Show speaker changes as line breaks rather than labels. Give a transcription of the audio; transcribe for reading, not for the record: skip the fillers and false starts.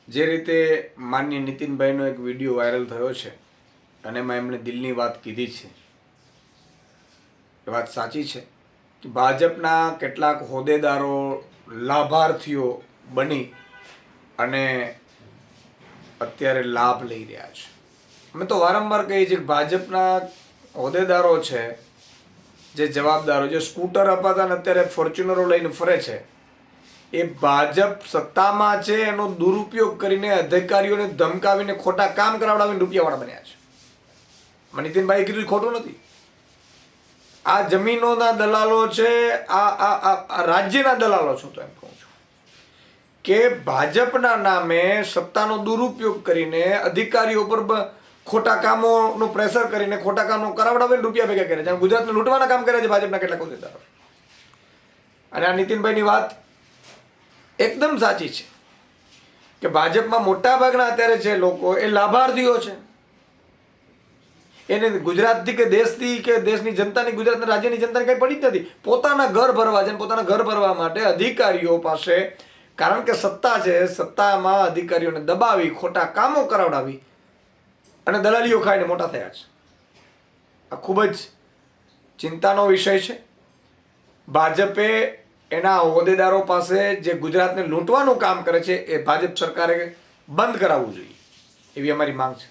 જે રીતે માનનીય નીતિનભાઈનો એક વિડીયો વાયરલ થયો છે અને એમાં એમણે દિલની વાત કીધી છે, એ વાત સાચી છે કે ભાજપના કેટલાક હોદ્દેદારો લાભાર્થીઓ બની અને અત્યારે લાભ લઈ રહ્યા છે. અમે તો વારંવાર કહીએ છીએ કે ભાજપના હોદ્દેદારો છે, જે જવાબદારો, જે સ્કૂટર અપાતા ને અત્યારે ફોર્ચ્યુનરો લઈને ફરે છે, એ ભાજપ સત્તામાં છે એનો દુરુપયોગ કરીને અધિકારીઓને ધમકાવીને ખોટા કામ કરાવડાવીને રૂપિયાવાળા બન્યા છે. નીતિનભાઈએ કીધું ખોટું નથી. આ જમીનોના દલાલો છે, આ રાજ્યના દલાલો છું. તો એમ કહું છું કે ભાજપના નામે સત્તાનો દુરુપયોગ કરીને અધિકારીઓ પર ખોટા કામોનું પ્રેશર કરીને ખોટા કામો કરાવડાવીને રૂપિયા ભેગા કરે છે. ગુજરાતને લૂંટવાના કામ કરે છે ભાજપના કેટલાક હોદ્દેદારો. અને આ નીતિનભાઈની વાત એકદમ સાચી છે કે ભાજપમાં મોટા ભાગના અત્યારે છે લોકો એ લાભાર્થીઓ છે. એને ગુજરાતથી કે દેશની જનતાની, ગુજરાતના રાજ્યની જનતાની કંઈ પડી જ નથી. પોતાના ઘર ભરવા છે, પોતાના ઘર ભરવા માટે અધિકારીઓ પાસે, કારણ કે સત્તા છે, સત્તામાં અધિકારીઓને દબાવી ખોટા કામો કરાવડાવી અને દલાલીઓ ખાઈને મોટા થયા છે. આ ખૂબ જ ચિંતાનો વિષય છે. ભાજપે એના હોદ્દેદારો પાસે જે ગુજરાતને લૂંટવાનું કામ કરે છે એ ભાજપ સરકારે બંધ કરાવવું જોઈએ, એવી અમારી માંગ છે.